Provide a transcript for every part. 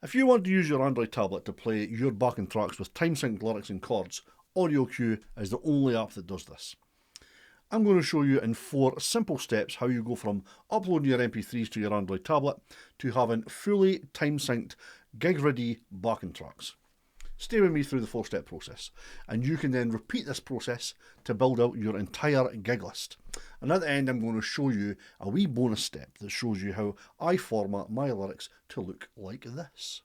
If you want to use your Android tablet to play your backing tracks with time-synced lyrics and chords, audioCue is the only app that does this. I'm going to show you in 4 simple steps how you go from uploading your MP3s to your Android tablet to having fully time-synced, gig-ready backing tracks. Stay with me through the 4-step process, and you can then repeat this process to build out your entire gig list. And at the end, I'm going to show you a wee bonus step that shows you how I format my lyrics to look like this.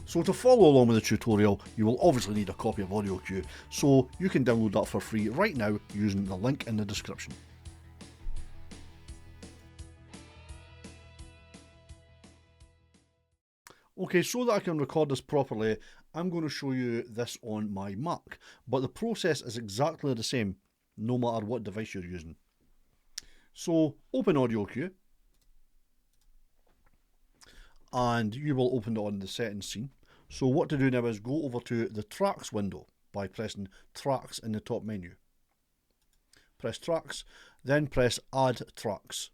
So to follow along with the tutorial, you will obviously need a copy of audioCue, so you can download that for free right now using the link in the description. Okay, so that I can record this properly, I'm going to show you this on my Mac, but the process is exactly the same, no matter what device you're using. So open audioCue, and you will open it on the settings scene. So what to do now is go over to the Tracks window by pressing Tracks in the top menu. Press Tracks, then press Add Tracks.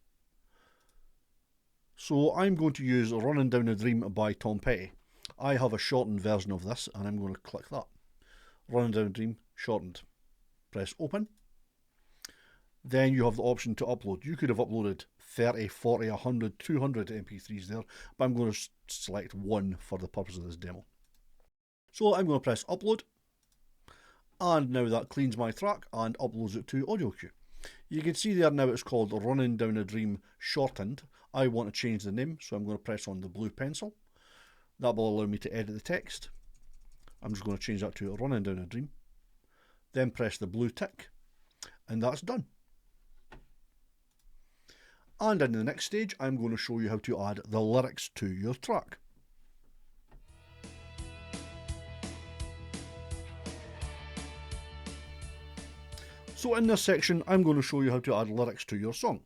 So I'm going to use Running Down a Dream by Tom Petty. I have a shortened version of this and I'm going to click that. Running Down a Dream, shortened. Press Open. Then you have the option to upload. You could have uploaded 30, 40, 100, 200 MP3s there, but I'm going to select one for the purpose of this demo. So I'm going to press upload, and now that cleans my track and uploads it to audioCue. You can see there now it's called Running Down a Dream Shortened. I want to change the name, so I'm going to press on the blue pencil. That will allow me to edit the text. I'm just going to change that to Running Down a Dream. Then press the blue tick, and that's done. And in the next stage, I'm going to show you how to add the lyrics to your track. So in this section, I'm going to show you how to add lyrics to your song.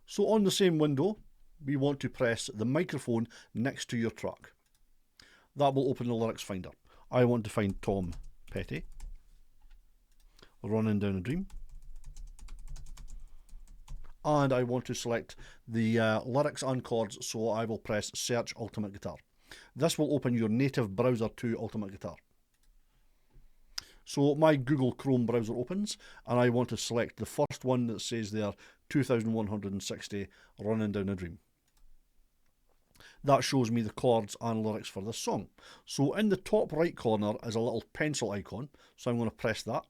So on the same window, we want to press the microphone next to your track. That will open the lyrics finder. I want to find Tom Petty, Running Down a Dream. And I want to select the lyrics and chords, so I will press Search Ultimate Guitar. This will open your native browser to Ultimate Guitar. So my Google Chrome browser opens, and I want to select the first one that says there 2160 Running Down a Dream. That shows me the chords and lyrics for this song. So in the top right corner is a little pencil icon, so I'm going to press that.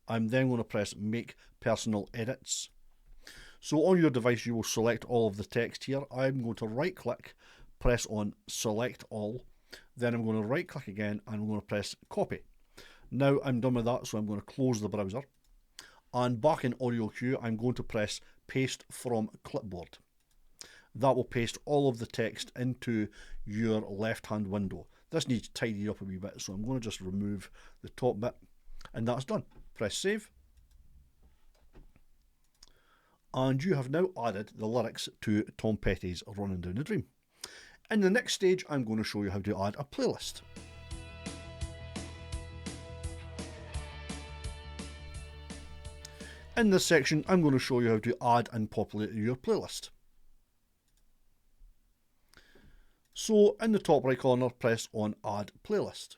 I'm then going to press Make Personal Edits. So on your device you will select all of the text here. I'm going to right click, press on Select All, then I'm going to right click again and I'm going to press Copy. Now I'm done with that, so I'm going to close the browser. And back in audioCue I'm going to press Paste from Clipboard. That will paste all of the text into your left hand window. This needs to tidy up a wee bit, so I'm going to just remove the top bit, and that's done. Press Save. And you have now added the lyrics to Tom Petty's Running Down a Dream. In the next stage, I'm going to show you how to add a playlist. In this section, I'm going to show you how to add and populate your playlist. So in the top right corner, press on Add Playlist.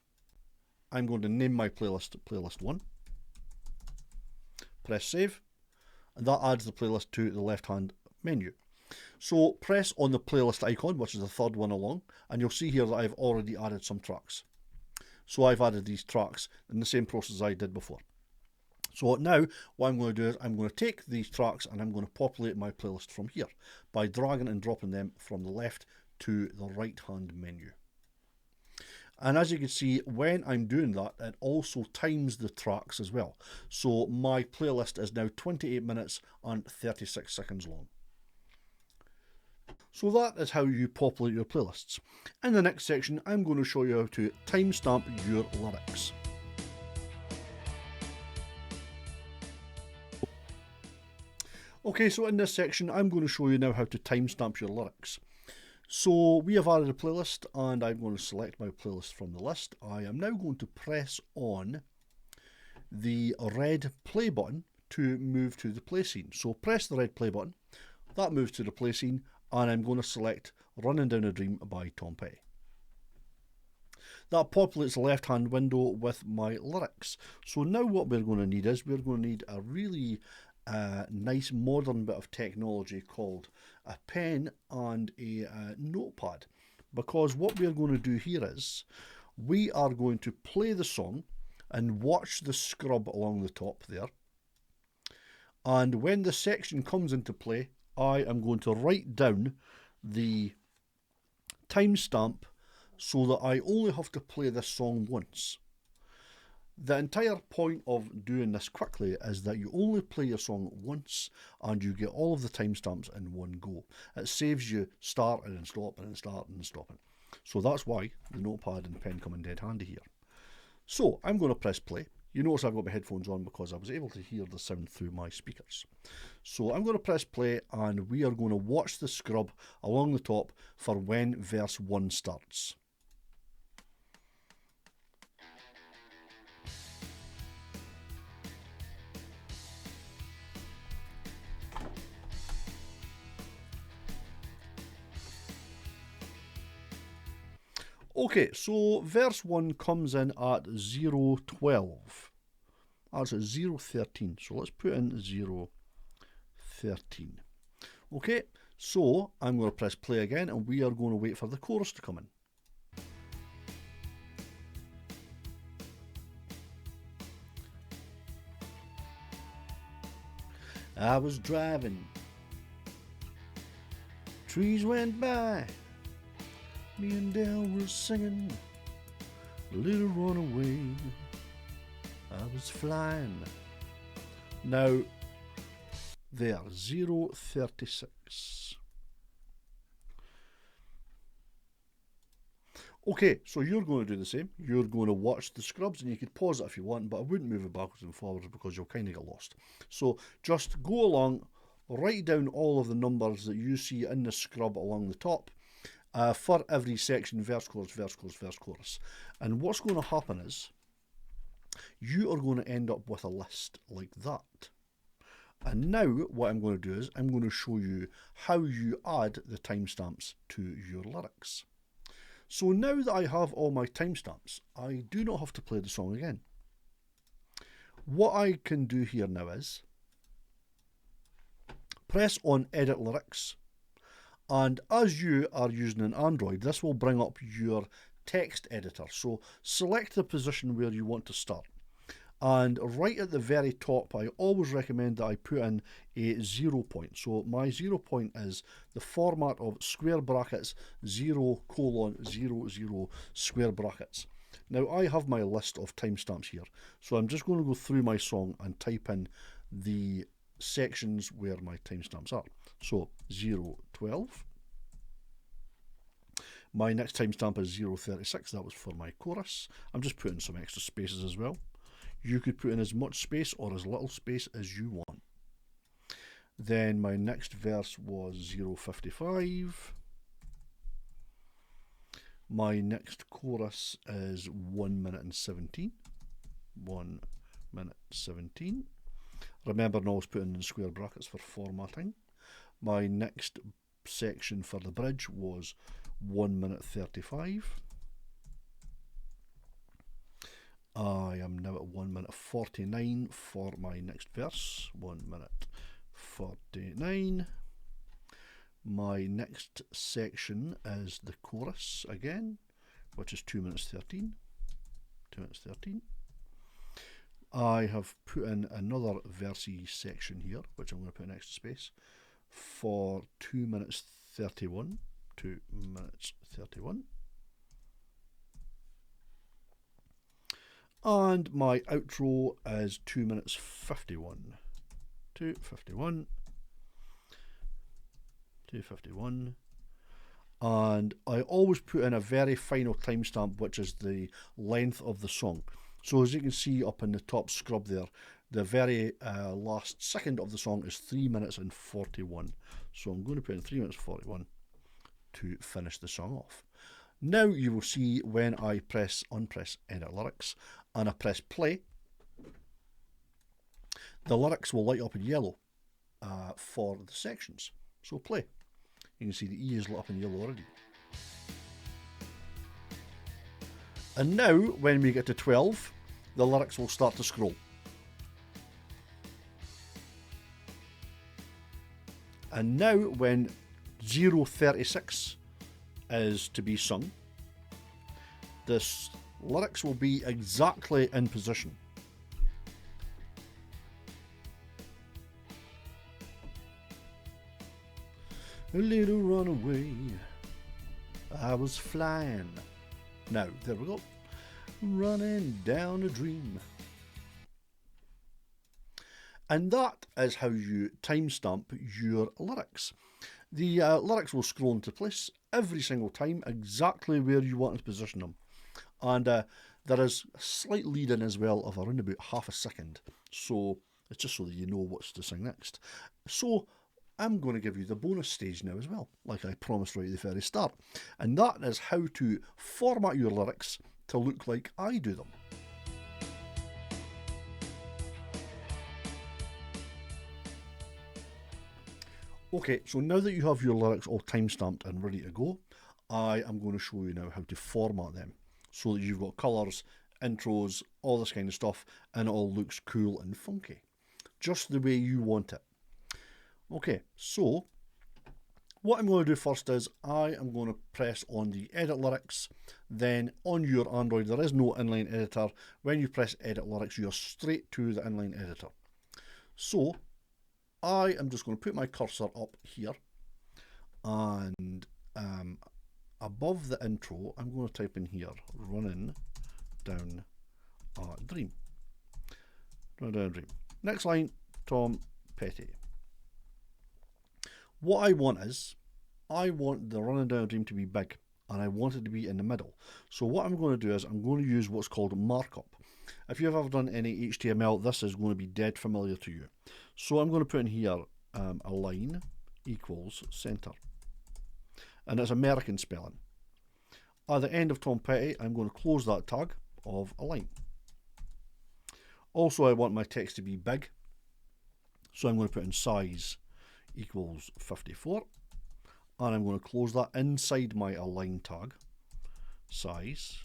I'm going to name my playlist Playlist 1. Press Save. And that adds the playlist to the left hand menu. So press on the playlist icon, which is the third one along, and you'll see here that I've already added some tracks. So I've added these tracks in the same process I did before. So now what I'm going to do is I'm going to take these tracks and I'm going to populate my playlist from here by dragging and dropping them from the left to the right hand menu. And as you can see, when I'm doing that, it also times the tracks as well. So my playlist is now 28 minutes and 36 seconds long. So that is how you populate your playlists. In the next section, I'm going to show you how to timestamp your lyrics. Okay, so in this section, I'm going to show you now how to timestamp your lyrics. So we have added a playlist, and I'm going to select my playlist from the list. I am now going to press on the red play button to move to the play scene. So press the red play button, that moves to the play scene, and I'm going to select Running Down a Dream by Tom Petty. That populates the left hand window with my lyrics. So now what we're going to need is we're going to need a really nice modern bit of technology called a pen and a notepad, because what we're going to do here is we are going to play the song and watch the scrub along the top there, and when the section comes into play I am going to write down the timestamp so that I only have to play this song once. The entire point of doing this quickly is that you only play your song once and you get all of the timestamps in one go. It saves you starting and stopping and starting and stopping. So that's why the notepad and pen come in dead handy here. So I'm going to press play. You notice I've got my headphones on because I was able to hear the sound through my speakers. So I'm going to press play and we are going to watch the scrub along the top for when verse 1 starts. Okay, so verse 1 comes in at 0:12. That's at 0:13. So let's put in 0:13. Okay, so I'm going to press play again and we are going to wait for the chorus to come in. I was driving, trees went by, me and Dale were singing, little runaway, I was flying. Now, there, 0:36. Okay, so you're going to do the same. You're going to watch the scrubs, and you could pause it if you want, but I wouldn't move it backwards and forwards because you'll kind of get lost. So just go along, write down all of the numbers that you see in the scrub along the top for every section, verse, chorus, verse, chorus, verse, chorus. And what's going to happen is you are going to end up with a list like that. And now what I'm going to do is I'm going to show you how you add the timestamps to your lyrics. So now that I have all my timestamps, I do not have to play the song again. What I can do here now is press on Edit Lyrics, and as you are using an Android, this will bring up your text editor. So select the position where you want to start. And right at the very top, I always recommend that I put in a 0 point. So my 0 point is the format of square brackets 0:00 square brackets. Now I have my list of timestamps here. So I'm just going to go through my song and type in the sections where my timestamps are. So 0:12. My next timestamp is 0:36. That was for my chorus. I'm just putting some extra spaces as well. You could put in as much space or as little space as you want. Then my next verse was 0:55. My next chorus is 1 minute and 17. 1 minute 17. Remember, I always put in square brackets for formatting. My next section for the bridge was 1 minute 35. I am now at 1 minute 49 for my next verse. 1 minute 49. My next section is the chorus again, which is 2 minutes 13. 2 minutes 13. I have put in another versey section here, which I'm going to put an extra space, for 2 minutes 31. 2 minutes 31. And my outro is 2 minutes 51. 2:51. 2:51. And I always put in a very final timestamp, which is the length of the song. So as you can see up in the top scrub there, the very last second of the song is 3 minutes and 41. So I'm going to put in 3 minutes 41. to finish the song off. Now you will see when I unpress edit lyrics and I press play, the lyrics will light up in yellow for the sections. So play. You can see the E is lit up in yellow already. And now when we get to 12, the lyrics will start to scroll. And now when 0:36 is to be sung, the lyrics will be exactly in position. A little runaway, I was flying. Now, there we go. Running down a dream. And that is how you timestamp your lyrics. The lyrics will scroll into place every single time, exactly where you want to position them. And there is a slight lead in as well of around about half a second. So it's just so that you know what's to sing next. So I'm going to give you the bonus stage now as well, like I promised right at the very start. And that is how to format your lyrics to look like I do them. Okay, so now that you have your lyrics all timestamped and ready to go, I am going to show you now how to format them so that you've got colours, intros, all this kind of stuff, and it all looks cool and funky, just the way you want it. Okay, so what I'm going to do first is I am going to press on the edit lyrics. Then on your Android there is no inline editor. When you press edit lyrics you're straight to the inline editor. So I am just going to put my cursor up here, and above the intro I'm going to type in here running down a dream. Running down a dream. Next line, Tom Petty. What I want is, I want the running down a dream to be big, and I want it to be in the middle. So what I'm going to do is I'm going to use what's called markup. If you've ever done any HTML, this is going to be dead familiar to you. So I'm going to put in here a line equals center, and it's American spelling. At the end of Tom Petty, I'm going to close that tag of a line. Also, I want my text to be big, so I'm going to put in size equals 54, and I'm going to close that inside my align tag, size.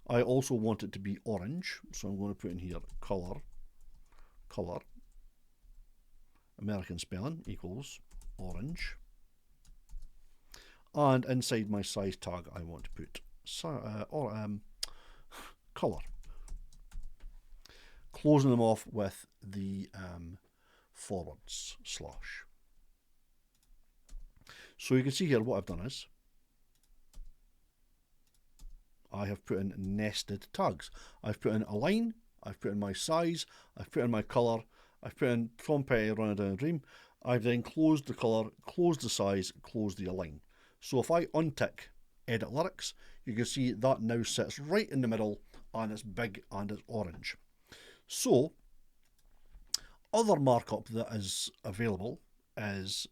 I also want it to be orange, so I'm going to put in here color, American spelling equals orange, and inside my size tag I want to put color, closing them off with the forwards slash. So you can see here what I've done is I have put in nested tags. I've put in a line, I've put in my size, I've put in my colour, I've put in Tom Petty running down a dream. I've then closed the colour, closed the size, closed the align. So if I untick edit lyrics, you can see that now sits right in the middle and it's big and it's orange. So other markup that is available is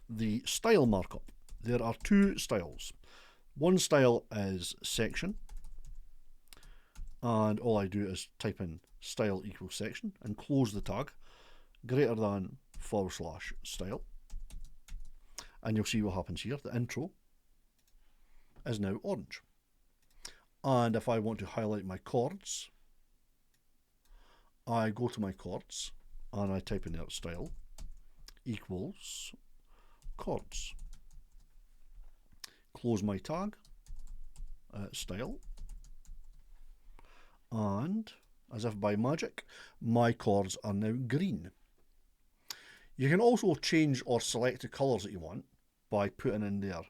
the style markup. There are two styles. One style is section, and all I do is type in style equals section and close the tag greater than / style, and you'll see what happens here. The intro is now orange, and if I want to highlight my chords, I go to my chords and I type in there style equals chords. Close my tag, style, and as if by magic, my chords are now green. You can also change or select the colours that you want by putting in there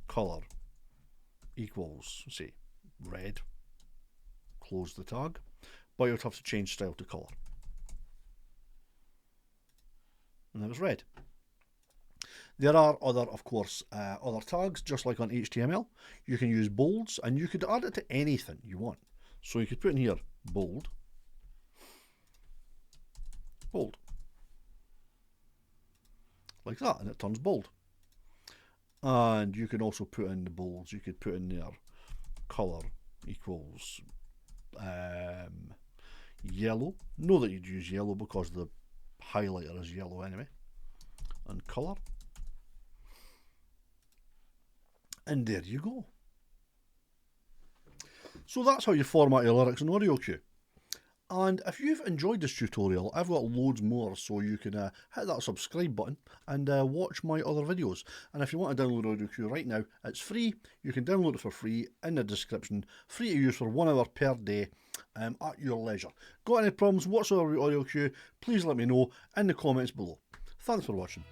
colour equals, say, red, close the tag, but you'll have to change style to colour. And that was red. There are other, of course, other tags, just like on HTML. You can use bolds, and you could add it to anything you want. So you could put in here bold, bold, like that, and it turns bold. And you can also put in the bolds. You could put in there colour equals yellow. Know that you'd use yellow because the highlighter is yellow anyway. And colour. And there you go. So that's how you format your lyrics in audioCue. And if you've enjoyed this tutorial, I've got loads more, so you can hit that subscribe button and watch my other videos. And if you want to download audioCue right now, it's free. You can download it for free in the description. Free to use for 1 hour per day at your leisure. Got any problems whatsoever with audioCue, please let me know in the comments below. Thanks for watching.